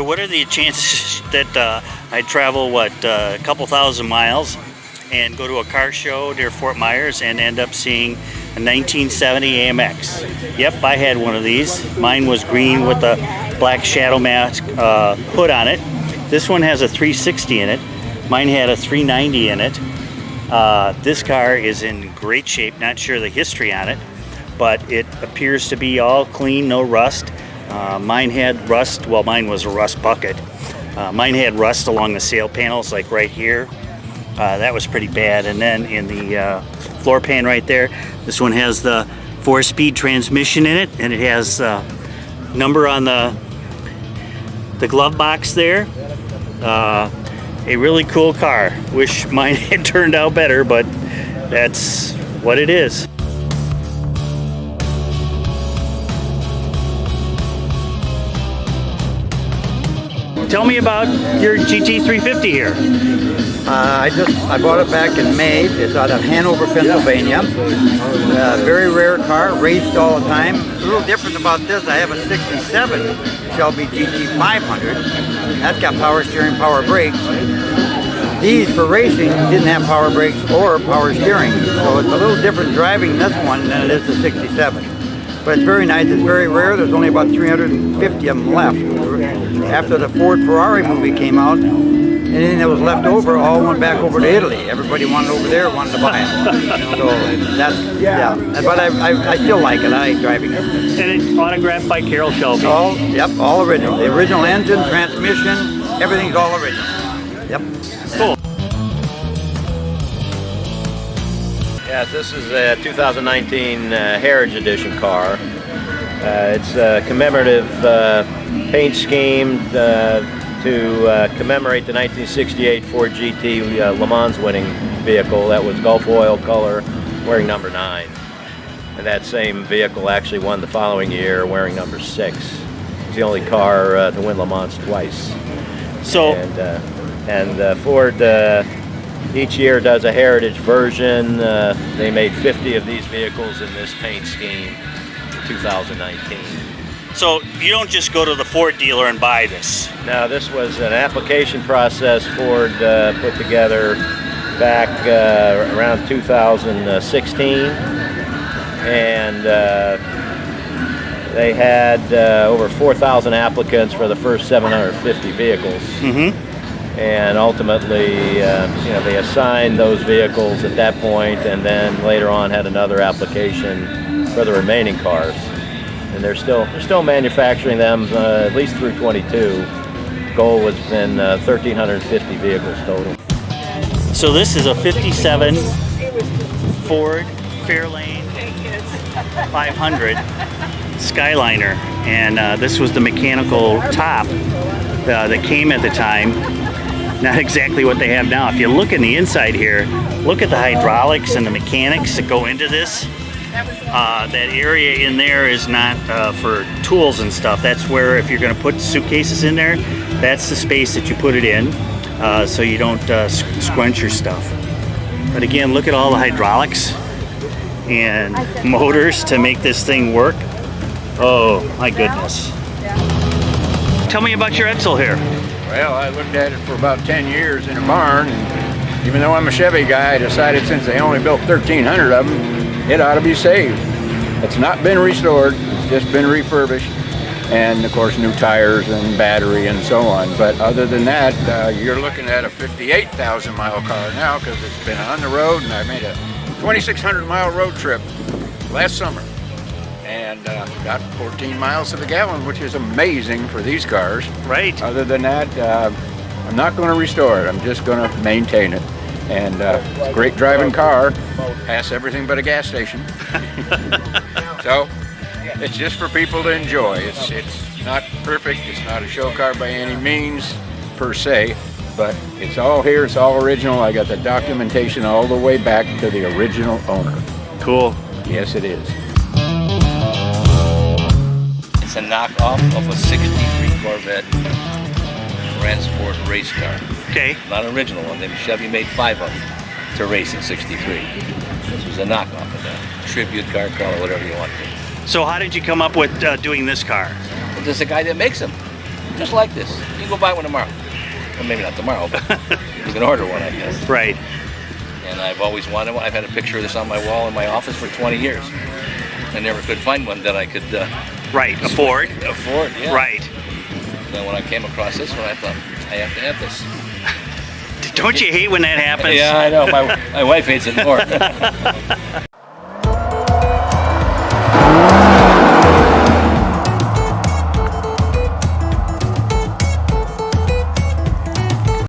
So what are the chances that I travel, a couple thousand miles and go to a car show near Fort Myers and end up seeing a 1970 AMX? Yep, I had one of these. Mine was green with a black shadow mask hood on it. This one has a 360 in it. Mine had a 390 in it. This car is in great shape. Not sure the history on it, but it appears to be all clean, no rust. Mine had rust. Well, mine was a rust bucket. Mine had rust along the sail panels, like right here. That was pretty bad. And then in the floor pan right there, this one has the 4-speed transmission in it, and it has number on the glove box there. A really cool car. Wish mine had turned out better, but that's what it is. Tell me about your GT350 here. I bought it back in May. It's out of Hanover, Pennsylvania. Very rare car, raced all the time. A little different about this, I have a 67 Shelby GT500. That's got power steering, power brakes. These for racing didn't have power brakes or power steering. So it's a little different driving this one than it is the 67. But it's very nice, it's very rare. There's only about 350 of them left. After the Ford Ferrari movie came out, anything that was left over all went back over to Italy. Everybody wanted over there, wanted to buy it. So that's, yeah. But I still like it. I like driving it. And it's autographed by Carroll Shelby. All original. The original engine, transmission, everything's all original. Yep. Cool. Yes, this is a 2019 Heritage Edition car. It's a commemorative paint scheme to commemorate the 1968 Ford GT Le Mans winning vehicle. That was Gulf oil color, wearing number 9. And that same vehicle actually won the following year, wearing number 6. It's the only car to win Le Mans twice. So, and Ford each year does a heritage version. They made 50 of these vehicles in this paint scheme in 2019. so you don't just go to the Ford dealer and buy this? Now, this was an application process Ford put together back around 2016, and they had over 4,000 applicants for the first 750 vehicles. Mm-hmm. And ultimately, they assigned those vehicles at that point, and then later on had another application for the remaining cars. And they're still manufacturing them at least through 22. Goal has been 1,350 vehicles total. So this is a 57 Ford Fairlane 500 Skyliner, and this was the mechanical top that came at the time. Not exactly what they have now. If you look in the inside here, look at the hydraulics and the mechanics that go into this. That area in there is not for tools and stuff. That's where, if you're going to put suitcases in there, that's the space that you put it in, so you don't scrunch your stuff. But again, look at all the hydraulics and motors to make this thing work. Oh my goodness. Tell me about your Edsel here. Well, I looked at it for about 10 years in a barn, and even though I'm a Chevy guy, I decided since they only built 1,300 of them, it ought to be saved. It's not been restored, it's just been refurbished, and of course new tires and battery and so on. But other than that, you're looking at a 58,000 mile car now, because it's been on the road, and I made a 2,600 mile road trip last summer. And got 14 miles to the gallon, which is amazing for these cars. Right. Other than that, I'm not going to restore it. I'm just going to maintain it. And it's a great driving car. Pass everything but a gas station. So it's just for people to enjoy. It's not perfect. It's not a show car by any means per se, but it's all here. It's all original. I got the documentation all the way back to the original owner. Cool. Yes, it is. It's a knockoff of a 63 Corvette Grand Sport race car. Okay. Not an original one. Chevy made 5 of them to race in 63. This was a knockoff of that. Tribute car, call it whatever you want to. So how did you come up with doing this car? Well, there's a guy that makes them. just like this. You can go buy one tomorrow. Well, maybe not tomorrow, but you can order one, I guess. Right. And I've always wanted one. I've had a picture of this on my wall in my office for 20 years. I never could find one that I could Right. Afford. afford. Yeah. Right. Then when I came across this one, I thought, I have to have this. Don't you hate when that happens? Yeah, I know. My wife hates it more.